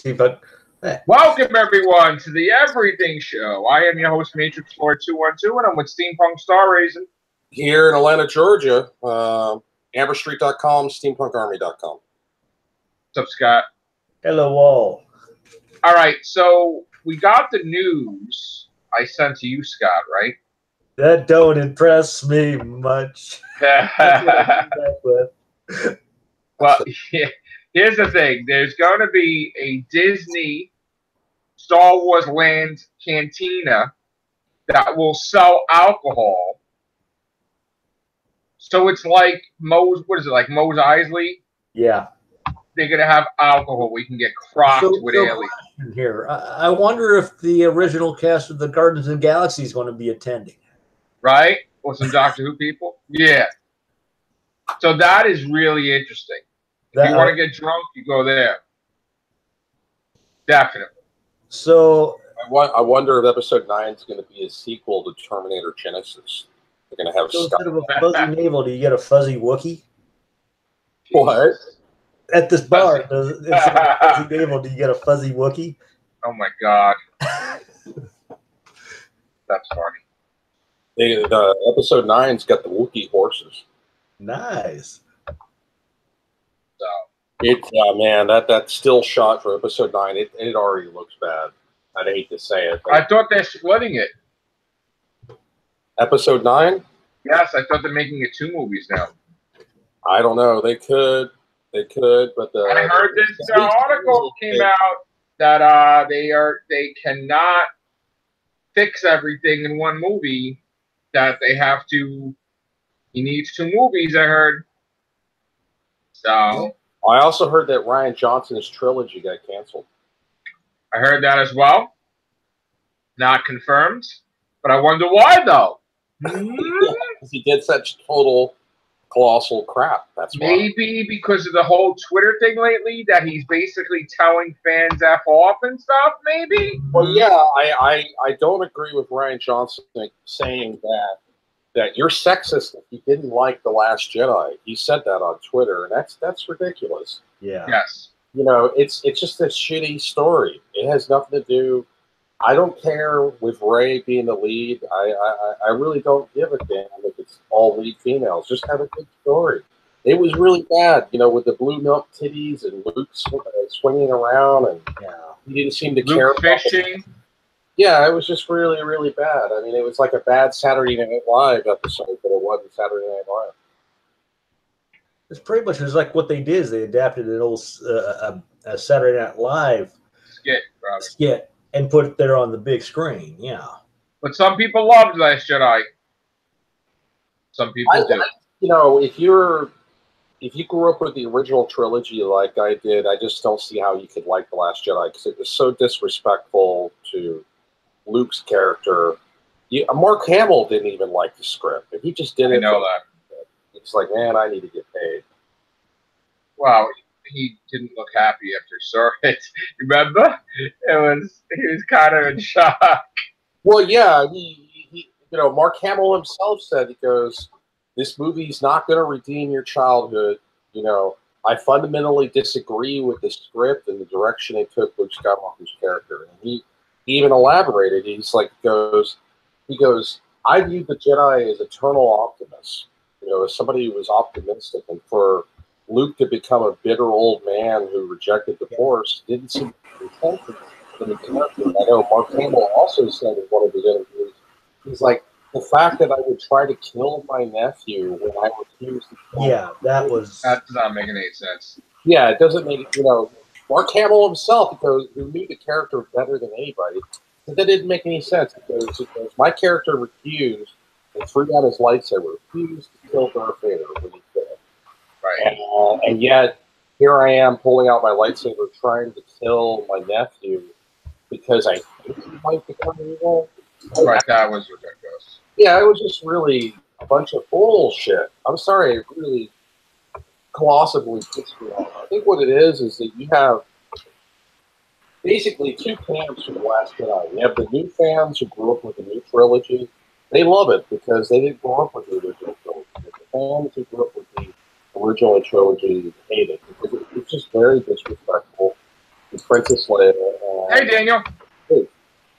Steampunk. Welcome, everyone, to the Everything Show. I am your host, Matrix Lord 212, and I'm with Steampunk Star Raising. Here in Atlanta, Georgia, AmberStreet.com, SteampunkArmy.com. What's up, Scott? Hello, all. All right, so we got the news I sent to you, Scott, right? That don't impress me much. Well, here's the thing. There's going to be a Disney Star Wars Land cantina that will sell alcohol. So it's like Mose, what is it, like Mose Eisley? Yeah. They're going to have alcohol. We can get crocked with aliens. Here, I wonder if the original cast of the Guardians of the Galaxy is going to be attending. Right? Or some Doctor Who people? Yeah. So that is really interesting. If you want to get drunk, you go there. Definitely. So I wonder if Episode 9 is going to be a sequel to Terminator Genesis. They're going to have instead of a fuzzy navel, do you get a fuzzy Wookiee? What? At this bar, instead of a fuzzy navel, do you get a fuzzy Wookiee? Oh my God. That's funny. Episode 9's got the Wookiee horses. Nice. So man, that still shot for Episode 9. It already looks bad. I'd hate to say it. I thought they're splitting it. Episode 9? Yes, I thought they're making it 2 movies now. I don't know. They could, but I heard this article came out that they cannot fix everything in one movie. That they have to. He needs 2 movies. I heard. So I also heard that Rian Johnson's trilogy got canceled. I heard that as well. Not confirmed, but I wonder why though. Because he did such total colossal crap. That's why. Maybe because of the whole Twitter thing lately that he's basically telling fans F off and stuff, maybe? Well, yeah, I don't agree with Rian Johnson saying that you're sexist if you didn't like The Last Jedi. He said that on Twitter, and that's ridiculous. Yeah. Yes. You know, it's just a shitty story. It has nothing to do. I don't care with Rey being the lead. I really don't give a damn if it's all lead females. Just have a good story. It was really bad, you know, with the blue milk titties and Luke swinging around, and he didn't seem to care about fishing. Yeah, it was just really, really bad. I mean, it was like a bad Saturday Night Live episode, but it wasn't Saturday Night Live. It's pretty much like what they did is they adapted an old a Saturday Night Live skit and put it there on the big screen. Yeah. But some people loved Last Jedi. Some people do. You know, if you grew up with the original trilogy like I did, I just don't see how you could like The Last Jedi because it was so disrespectful to Luke's character. Mark Hamill didn't even like the script. If he just didn't know that. It's like, man, I need to get paid. Wow, he didn't look happy after he saw it. Remember? He was kind of in shock. Well, yeah, he you know, Mark Hamill himself said, he goes, this movie's not going to redeem your childhood. You know, I fundamentally disagree with the script and the direction it took Luke Skywalker's character. And he even elaborated. He's like, he goes, I view the Jedi as eternal optimists. You know, as somebody who was optimistic, and for Luke to become a bitter old man who rejected the Force didn't seem to be intended in the character. I know Mark Hamill also said in one of his interviews, he's like, the fact that I would try to kill my nephew when I refused to kill him. That's not making any sense. Yeah, it doesn't make, you know, Mark Hamill himself, who knew the character better than anybody, that didn't make any sense. Because my character refused and threw down his lightsaber, refused to kill Darth Vader when he could. Right. And yet, here I am pulling out my lightsaber trying to kill my nephew because I think he might become evil. Right, that was ridiculous. Yeah, it was just really a bunch of bullshit. I'm sorry, it really colossally pissed me off. I think what it is that you have basically 2 camps for The Last Jedi. You have the new fans who grew up with the new trilogy. They love it because they didn't grow up with the original trilogy. The fans who grew up with the original trilogy hate it because it's just very disrespectful Princess Leia. Hey, Daniel.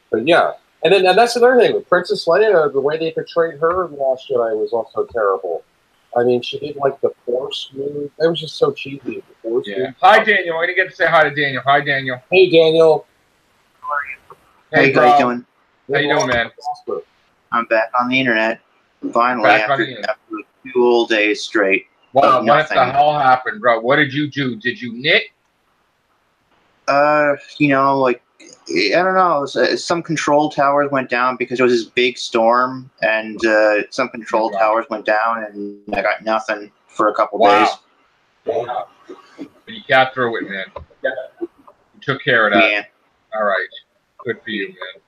But yeah, and that's another thing with Princess Leia. The way they portrayed her in The Last Jedi was also terrible. I mean, she did like the Force move. It was just so cheesy. The Force move. Hi, Daniel. I didn't get to say hi to Daniel. Hi, Daniel. Hey, Daniel. How are you? Hey, how you guys doing? How you doing, man? I'm back on the internet. Finally, after 2 whole days straight. Wow, what the hell happened, bro? What did you do? Did you knit? You know, like, I don't know. Some control towers went down because there was this big storm, and some control towers went down, and I got nothing for a couple days. Wow. You got through it, man. You took care of that. Yeah. All right. Good for you, man.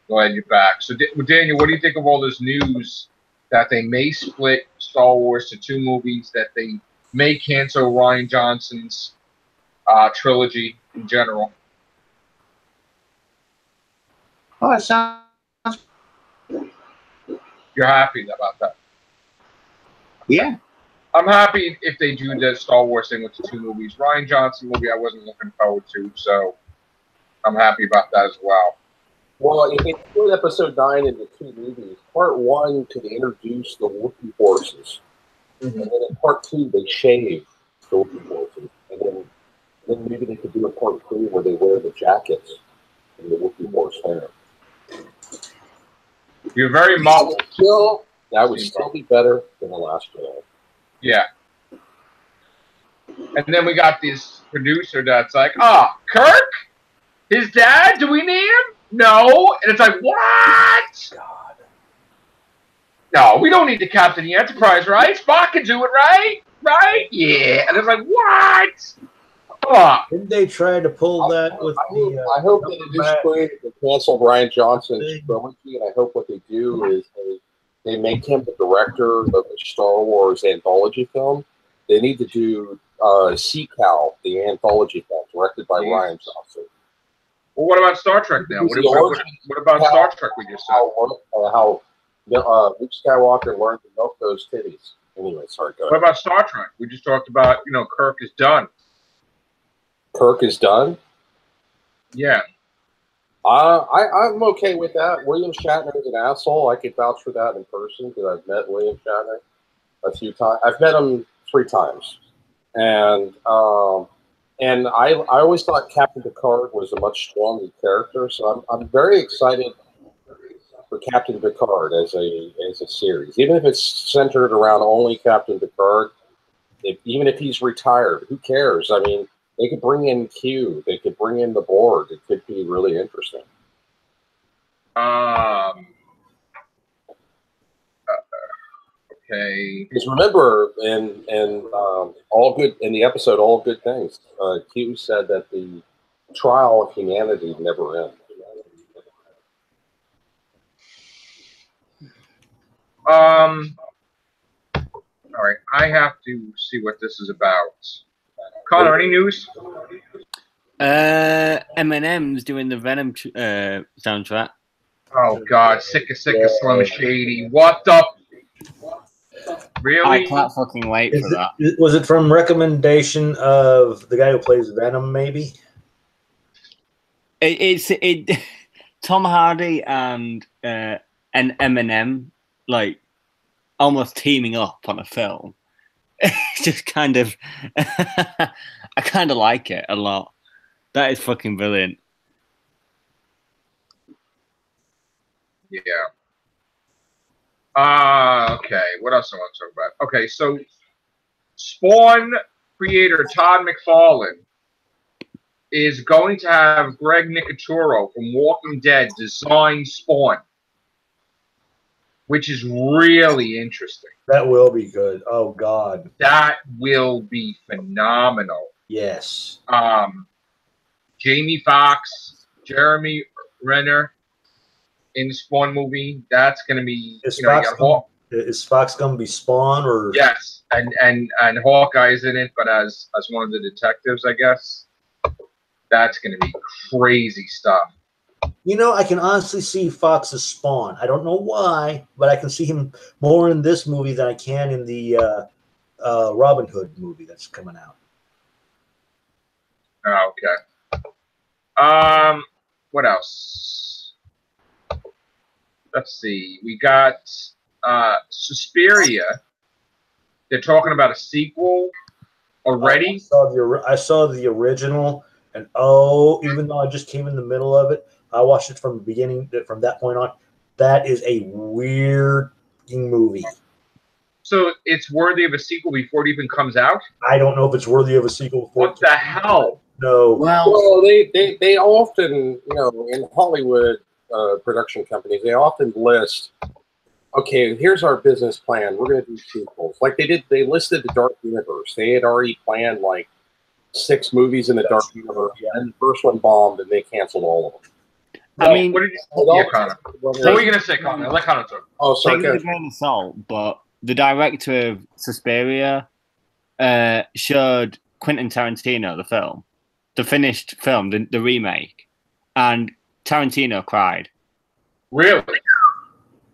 Glad you're back. So, Daniel, what do you think of all this news that they may split Star Wars to 2 movies, that they may cancel Rian Johnson's trilogy in general? Oh, it sounds. You're happy about that? Yeah. I'm happy if they do the Star Wars thing with the 2 movies. Rian Johnson movie I wasn't looking forward to, so I'm happy about that as well. Well, if they split Episode 9 into 2 movies, Part 1 could introduce the Wookiee forces, and then in Part 2 they shave the Wookiee forces, and then maybe they could do a Part 3 where they wear the jackets and the Wookiee force hair. You're very muffled. That would still be better than The Last Jedi. Yeah. And then we got this producer that's like, Kirk? His dad? Do we need him? No. And it's like, what? God. No, we don't need to captain the Enterprise, right? Spock can do it, right? Right? Yeah. And it's like, what? Didn't they try to pull that with I hope that they canceled Rian Johnson's trilogy, and I hope what they do is they make him the director of the Star Wars anthology film. They need to do Seacal, the anthology film, directed by Rian Johnson. Well, what about Star Trek now? What about Star Trek we just said? How Luke Skywalker learned to milk those titties. Anyway, sorry, go ahead. What about Star Trek? We just talked about, Kirk is done. Kirk is done? Yeah. I'm okay with that. William Shatner is an asshole. I could vouch for that in person because I've met William Shatner a few times. I've met him 3 times. And I always thought Captain Picard was a much stronger character, so I'm very excited for Captain Picard as a series. Even if it's centered around only Captain Picard, even if he's retired, who cares? I mean, they could bring in Q. They could bring in the Borg. It could be really interesting. Okay. Because remember, in the episode All Good Things, Q said that the trial of humanity never ends. All right. I have to see what this is about. Connor, any news? Eminem's doing the Venom soundtrack. Oh God, sick of Slim Shady. What the? Really? I can't fucking wait for that. Was it from recommendation of the guy who plays Venom? Maybe. It's Tom Hardy and Eminem like almost teaming up on a film. It's just kind of, I kind of like it a lot. That is fucking brilliant. Yeah. Okay. What else I want to talk about? Okay, so Spawn creator Todd McFarlane is going to have Greg Nicotero from Walking Dead design Spawn, which is really interesting. That will be good. Oh God. That will be phenomenal. Yes. Jamie Foxx, Jeremy Renner in the Spawn movie. That's going to be. Is Fox going to be Spawn or? Yes, and Hawkeye's in it, but as one of the detectives, I guess. That's going to be crazy stuff. I can honestly see Fox as Spawn. I don't know why, but I can see him more in this movie than I can in the Robin Hood movie that's coming out. Oh, okay. What else? Let's see. We got Suspiria. They're talking about a sequel already. I saw the original, and even though I just came in the middle of it, I watched it from the beginning. From that point on, that is a weird movie. So it's worthy of a sequel before it even comes out? I don't know if it's worthy of a sequel. What the hell? No. Well, they often, in Hollywood production companies, they often list, okay, here's our business plan. We're going to do sequels. Like they listed the Dark Universe. They had already planned like 6 movies in the Dark Universe, and the first one bombed, and they canceled all of them. I mean, what did you say, Connor? What were you going to say, Connor? Let Connor talk. Oh, sorry. Take it with a grain of salt, but the director of Suspiria showed Quentin Tarantino the film, the finished film, the remake, and Tarantino cried. Really?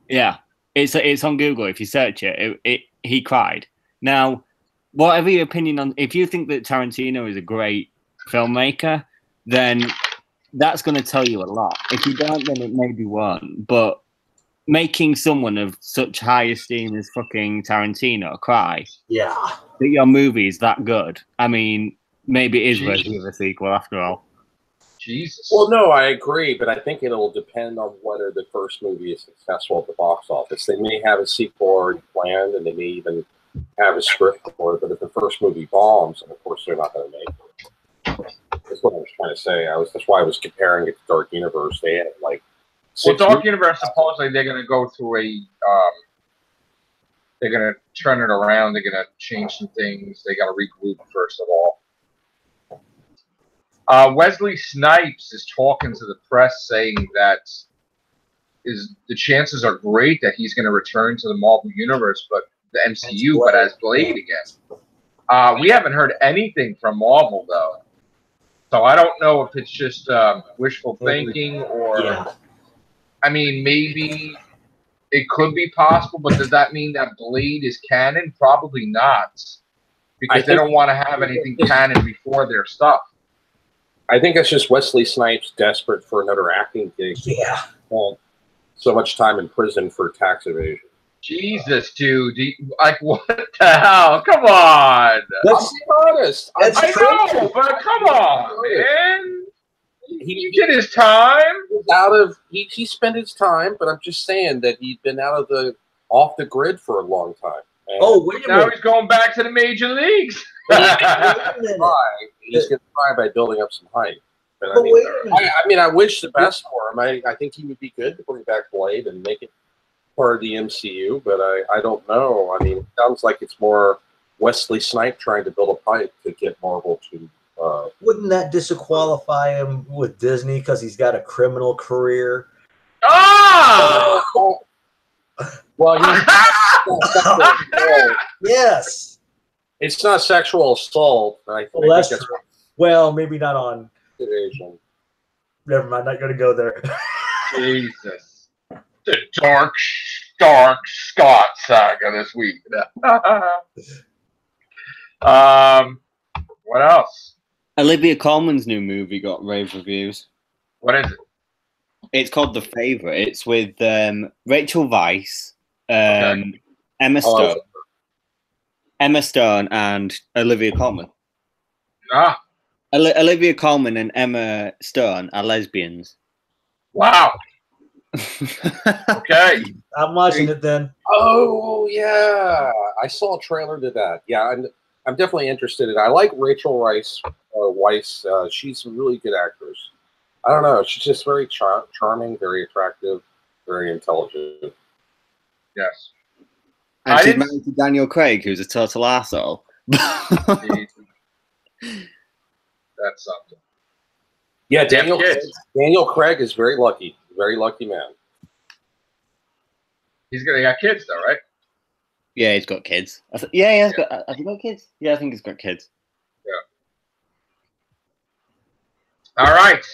Yeah, it's on Google. If you search it, he cried. Now, whatever your opinion on, if you think that Tarantino is a great filmmaker, then that's going to tell you a lot. If you don't, then it maybe won't. But making someone of such high esteem as fucking Tarantino cry, yeah, that your movie is that good. I mean, maybe it is worthy of a sequel after all. Jesus. Well, no, I agree, but I think it'll depend on whether the first movie is successful at the box office. They may have a sequel already planned, and they may even have a script for it, but if the first movie bombs, then of course they're not going to make it. That's what I was trying to say. That's why I was comparing it to Dark Universe. They had like Dark Universe, supposedly they're going to go through a they're going to turn it around. They're going to change some things. They got to regroup first of all. Wesley Snipes is talking to the press, saying that the chances are great that he's going to return to the Marvel Universe, but the MCU, but as Blade again. We haven't heard anything from Marvel though, so I don't know if it's just wishful thinking or. Yeah. I mean, maybe it could be possible, but does that mean that Blade is canon? Probably not, because they don't want to have anything canon before their stuff. I think it's just Wesley Snipes desperate for another acting gig. Yeah. So much time in prison for tax evasion. Jesus, dude. Like, what the hell? Come on. Let's be honest. I know, but come on, man. He did his time. He spent his time, but I'm just saying that he'd been off the grid for a long time. And wait a minute. Now he's going back to the major leagues. He's going to try by building up some hype. But I mean, I wish the best for him. I think he would be good to bring back Blade and make it part of the MCU, but I don't know. I mean, it sounds like it's more Wesley Snipes trying to build a pipe to get Marvel to. Wouldn't that disqualify him with Disney because he's got a criminal career? Ah! Well, yes. It's not sexual assault. Well, maybe not on. Never mind. Not going to go there. Jesus, the dark Scott saga this week. What else? Olivia Colman's new movie got rave reviews. What is it? It's called The Favourite. It's with Rachel Weisz, Emma Stone, and Olivia Colman. Ah. Olivia Colman and Emma Stone are lesbians. Wow. Okay. I'm watching it then. Oh, yeah. I saw a trailer to that. Yeah, I'm definitely interested in it. I like Rachel Weisz. She's a really good actress. I don't know. She's just very charming, very attractive, very intelligent. Yes. And she's married to Daniel Craig, who's a total arsehole. That's something. Yeah, Daniel Craig is very lucky. Very lucky man. He got kids though, right? Yeah, he's got kids. Has he got kids? Yeah, I think he's got kids. Yeah. All right.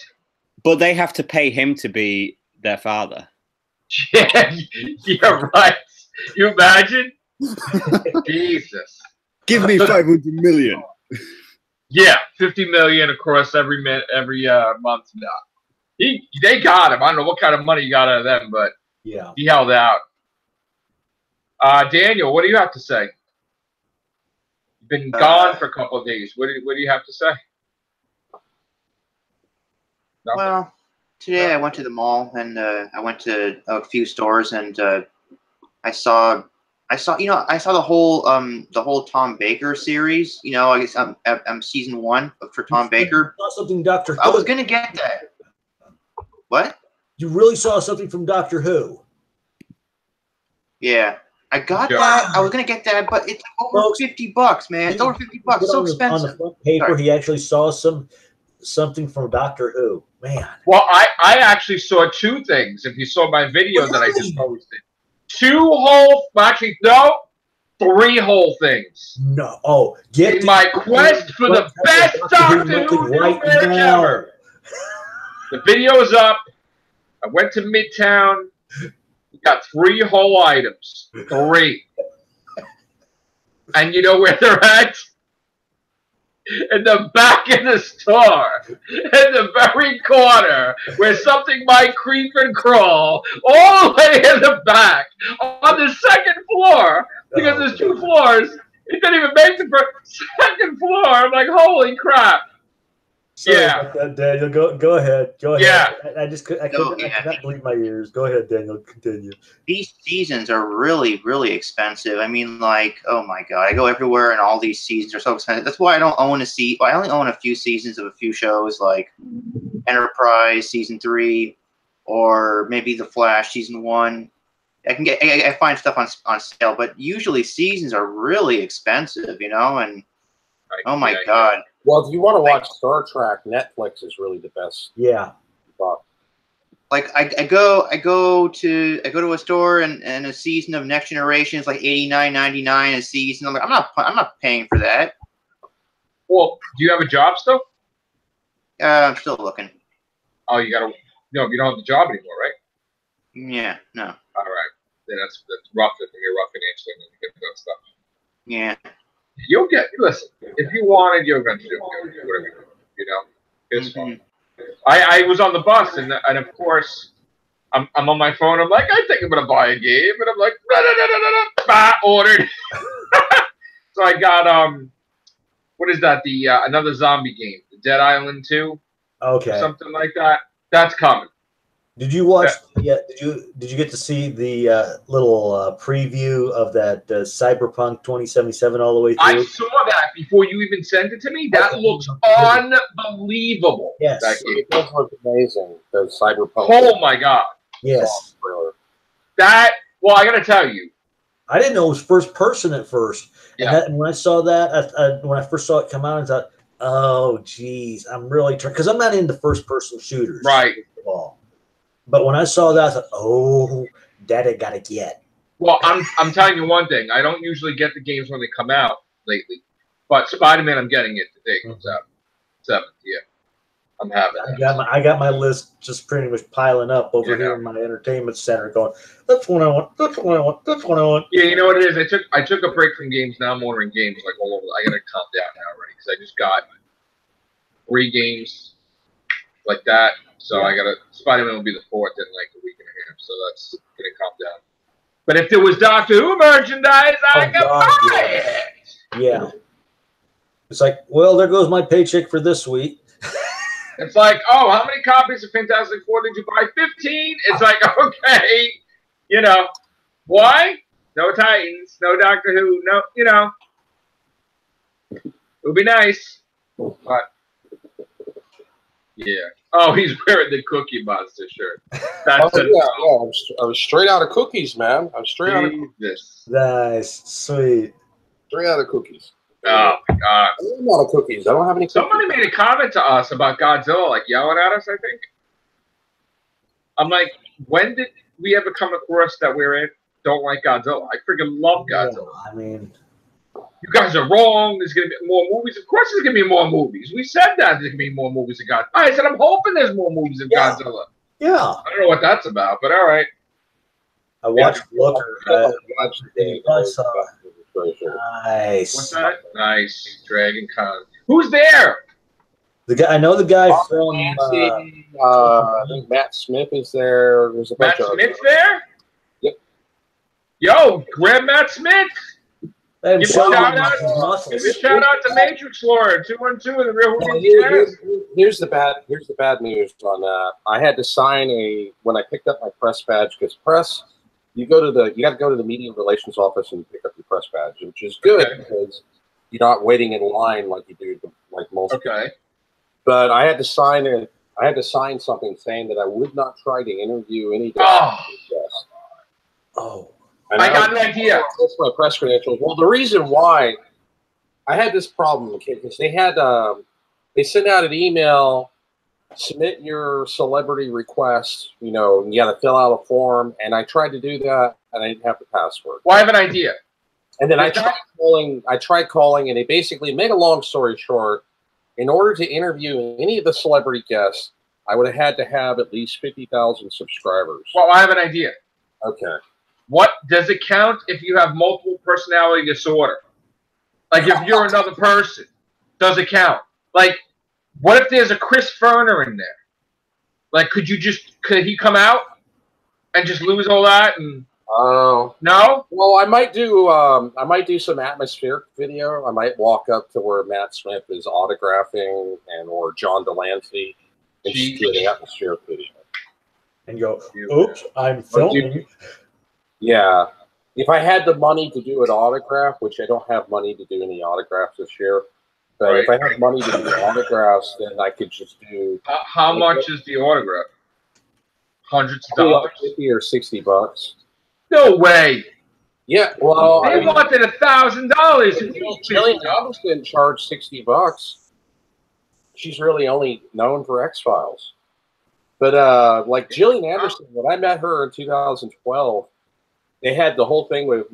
But they have to pay him to be their father. Yeah, right. You imagine? Jesus. Give me 500 million. Yeah, 50 million across every month now. They got him. I don't know what kind of money he got out of them, but yeah, he held out. Daniel, what do you have to say? You've been gone for a couple of days. What do you have to say? Nothing? Well, today I went to the mall and I went to a few stores and I saw the whole Tom Baker series. You know, I guess I'm season 1 for Tom Baker. You saw something, Doctor Who. I was gonna get that. What? You really saw something from Doctor Who? Yeah, I got that. I was gonna get that, but it's over $50, man. It's over $50. It's so expensive. On the front paper, he actually saw something from Doctor Who. Man. Well, I actually saw 2 things. If you saw my video that I just posted, 3 whole things. No. Oh, in my quest for the best Doctor Who ever. The video is up. I went to Midtown. We got 3 whole items. 3. And you know where they're at? In the back of the store, in the very corner, where something might creep and crawl, all the way in the back, on the 2nd floor, because there's 2 floors. It didn't even make the 2nd floor. I'm like, holy crap. Sorry about that, Daniel. Go ahead. Go ahead. Yeah. I could not believe my ears. Go ahead, Daniel. Continue. These seasons are really, really expensive. I mean, like, oh my god, I go everywhere, and all these seasons are so expensive. That's why I don't own I only own a few seasons of a few shows, like Enterprise season 3, or maybe The Flash season 1. I find stuff on sale, but usually seasons are really expensive, you know. And oh my god. Well, if you want to watch Star Trek, Netflix is really the best. Yeah. Like I go to a store and a season of Next Generation is like $89.99 a season. I'm like, I'm not paying for that. Well, do you have a job still? I'm still looking. Oh, you don't have the job anymore, right? Yeah, no. All right. Then that's rough. It's gonna be rough financially when you get that stuff. Yeah. You'll listen, if you wanted, you're going to do whatever you know. It's fun. I was on the bus, and of course, I'm on my phone. I'm like, I think I'm going to buy a game. And I'm like, ordered. So I got, what is that? The another zombie game, the Dead Island 2. Okay. Something like that. That's coming. Did you watch? Yeah. Did you get to see the little preview of that Cyberpunk 2077 all the way through? I saw that before you even sent it to me. That looks unbelievable. Yes, it does look amazing. The Cyberpunk. Oh my god. Yes. Well, I got to tell you, I didn't know it was first person at first. Yeah. And when I saw that, when I first saw it come out, I thought, oh, geez, I'm really trying, because I'm not into first person shooters. Right. At all. But when I saw that, I thought, oh, that I gotta get. Well, I'm telling you one thing. I don't usually get the games when they come out lately, but Spider-Man, I'm getting it today. Comes out 7th. Yeah, I'm having it. I got my list just pretty much piling up over here in my entertainment center, going, that's what I want. That's what I want. That's what I want. Yeah, you know what it is. I took a break from games. Now I'm ordering games like all over. I gotta calm down now already because I just got 3 games like that. So I got Spider-Man will be the 4th in like a week and a half. So that's gonna calm down. But if there was Doctor Who merchandise, I could buy it. Yeah. It's like, well, there goes my paycheck for this week. It's like, oh, how many copies of Fantastic Four did you buy? 15. It's like, okay, you know, why? No Titans, no Doctor Who, no, you know. It would be nice, but yeah. Oh, he's wearing the Cookie Monster shirt. That's I was straight out of Cookies, man. I was straight out of Cookies. Nice, sweet. Straight out of Cookies. Oh my god! I'm out of Cookies. I don't have any. Somebody made a comment to us about Godzilla, like yelling at us. I think. I'm like, when did we ever come across that don't like Godzilla? I freaking love Godzilla. Yeah, I mean, you guys are wrong. There's going to be more movies. Of course there's going to be more movies. We said that there's going to be more movies of Godzilla. I said I'm hoping there's more movies of Godzilla. Yeah. I don't know what that's about, but all right. I watched Looker. Nice. What's that? Nice. Dragon Con. Who's there? The guy. I know the guy from. I think Matt Smith is there. There's a bunch Matt of Smith there? Yep. Yo, grab Matt Smith. Give a shout out to Matrix Lord 212 and the Real Houdini. Here's the bad news on that. I had to sign when I picked up my press badge, because press, you got to go to the media relations office and pick up your press badge, which is good because you're not waiting in line like you do like most people. But I had to sign it. I had to sign something saying that I would not try to interview any guest. I got an idea. That's my press credentials. Well, the reason why I had this problem, because they sent out an email, submit your celebrity request, and you got to fill out a form. And I tried to do that, and I didn't have the password. Well, I have an idea. And then I tried calling, and they basically, make a long story short, in order to interview any of the celebrity guests, I would have had to have at least 50,000 subscribers. Well, I have an idea. Okay. What does it count if you have multiple personality disorder? Like if you're another person, does it count? Like, what if there's a Chris Ferner in there? Like, could he come out and just lose all that? And no? Well, I might do some atmospheric video. I might walk up to where Matt Smith is autographing or John Delancey and just do an atmospheric video. And go, oops, I'm filming. Yeah. If I had the money to do an autograph, which I don't have money to do any autographs this year, but if I had money to do autographs, then I could just do. How much is the autograph? Hundreds of dollars? $50 or $60. No way. Yeah, well, they wanted $1,000. Gillian Anderson charged $60. She's really only known for X-Files. But like Gillian Anderson, when I met her in 2012, they had the whole thing with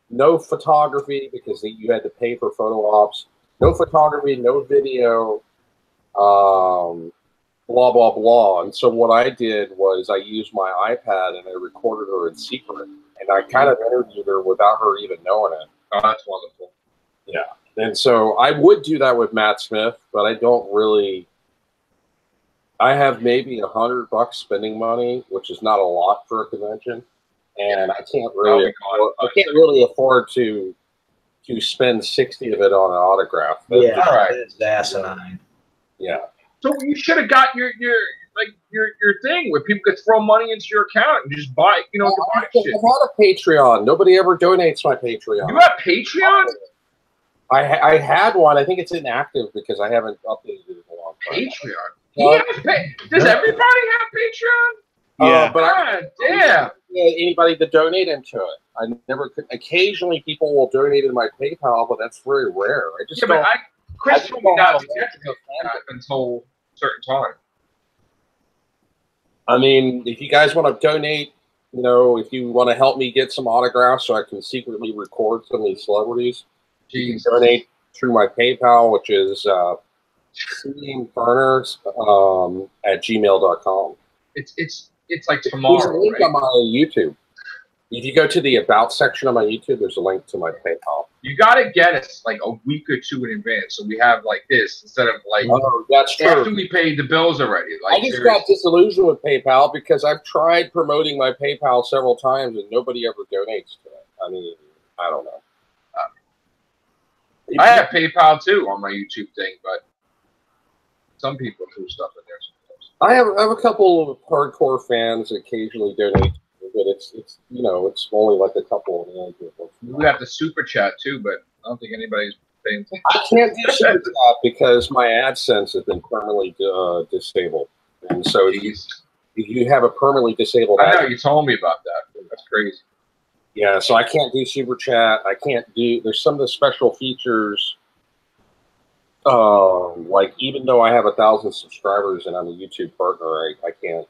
no photography because you had to pay for photo ops, no photography, no video, blah, blah, blah. And so what I did was I used my iPad and I recorded her in secret. And I kind of interviewed her without her even knowing it. Oh, that's wonderful. Yeah. And so I would do that with Matt Smith, but I don't really. I have maybe $100 spending money, which is not a lot for a convention. And I can't really afford to spend 60 of it on an autograph. Yeah, all right. It's asinine. Yeah. So you should have got your thing where people could throw money into your account and just buy, shit. I have a Patreon. Nobody ever donates my Patreon. You have Patreon? I had one. I think it's inactive because I haven't updated it in a long time. Patreon? Does everybody have Patreon? Yeah, but damn. Anybody to donate into it. I never could. Occasionally, people will donate in my PayPal, but that's very rare. I just don't. Chris told me not to get until a certain time. I mean, if you guys want to donate, if you want to help me get some autographs so I can secretly record some of these celebrities, you can donate through my PayPal, which is cburners at gmail.com. It's like tomorrow. There's a link on my YouTube. If you go to the About section of my YouTube, there's a link to my PayPal. You got to get us like a week or two in advance, so we have like this instead of like. Oh, that's true. After we paid the bills already. Like, I just got disillusioned with PayPal because I've tried promoting my PayPal several times and nobody ever donates to it. I mean, I don't know. I have PayPal too on my YouTube thing, but some people threw stuff in there sometimes. I have a couple of hardcore fans that occasionally donate, but it's only like a couple of people. We have the super chat too, but I don't think anybody's paying attention. I can't do super chat because my AdSense has been permanently disabled, and so if you have a permanently disabled, I know you told me about that. That's crazy. Yeah, so I can't do super chat. I can't do. There's some of the special features. Like even though I have 1,000 subscribers and I'm a YouTube partner, I can't.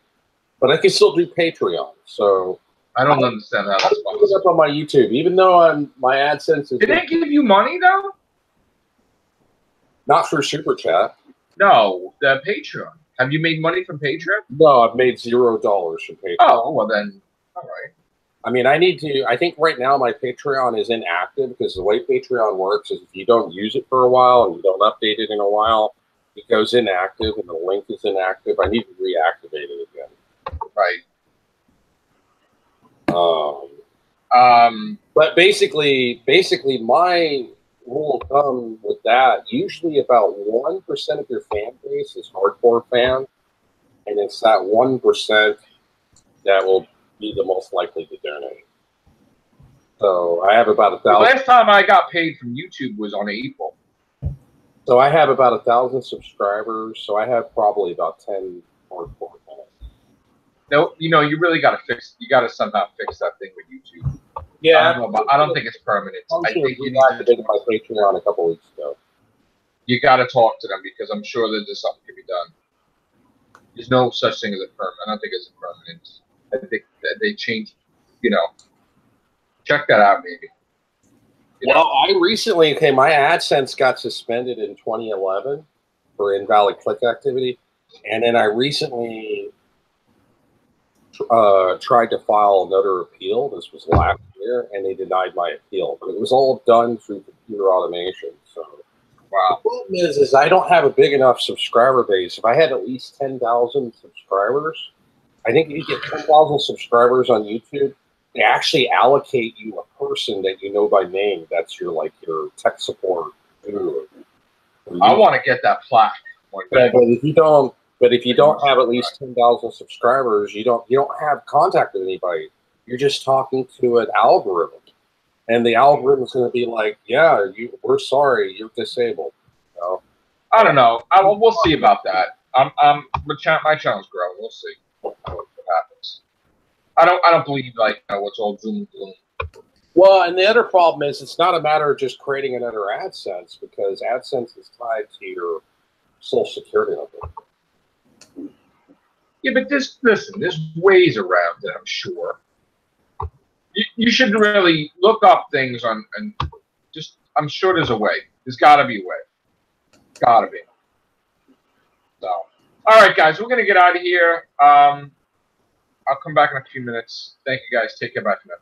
But I can still do Patreon. So I don't understand how that's possible. Put it up on my YouTube, even though my AdSense is. Did they give you money though? Not for super chat. No, the Patreon. Have you made money from Patreon? No, I've made $0 from Patreon. Oh well, then all right. I mean, I think right now my Patreon is inactive because the way Patreon works is if you don't use it for a while and you don't update it in a while, it goes inactive and the link is inactive. I need to reactivate it again. Right. But basically my rule of thumb with that, usually about 1% of your fan base is hardcore fans, and it's that 1% that will be the most likely to donate. So I have about 1,000. The last time I got paid from YouTube was on April. So I have about 1,000 subscribers. So I have probably about 10 hardcore fans. No, you know, you really got to fix. You got to somehow fix that thing with YouTube. Yeah, I don't think it's permanent. I think you need to my Patreon a couple weeks ago. You got to talk to them because I'm sure that there's something can be done. There's no such thing as a permanent. I don't think it's a permanent. I think that they changed. You know, check that out maybe. Well, I recently my AdSense got suspended in 2011 for invalid click activity, and then I recently tried to file another appeal. This was last year, and they denied my appeal. But it was all done through computer automation. So, wow. The problem is I don't have a big enough subscriber base. If I had at least 10,000 subscribers, I think if you get 10,000 subscribers on YouTube, they actually allocate you a person that you know by name. That's your tech support guru. I want to get that plaque. Yeah, but if you don't have at least 10,000 subscribers, you don't have contact with anybody. You're just talking to an algorithm, and the algorithm is going to be like, "Yeah, we're sorry, you're disabled." You know? I don't know. We'll see about that. My channel's growing. We'll see what happens. I don't believe what's all doom and gloom. Well, and the other problem is it's not a matter of just creating another AdSense because AdSense is tied to your Social Security number. Yeah, but there's ways around it, I'm sure. You should really look up things and just, I'm sure there's a way. There's got to be a way. Got to be. So, all right, guys, we're going to get out of here. I'll come back in a few minutes. Thank you, guys. Take care. Bye for now.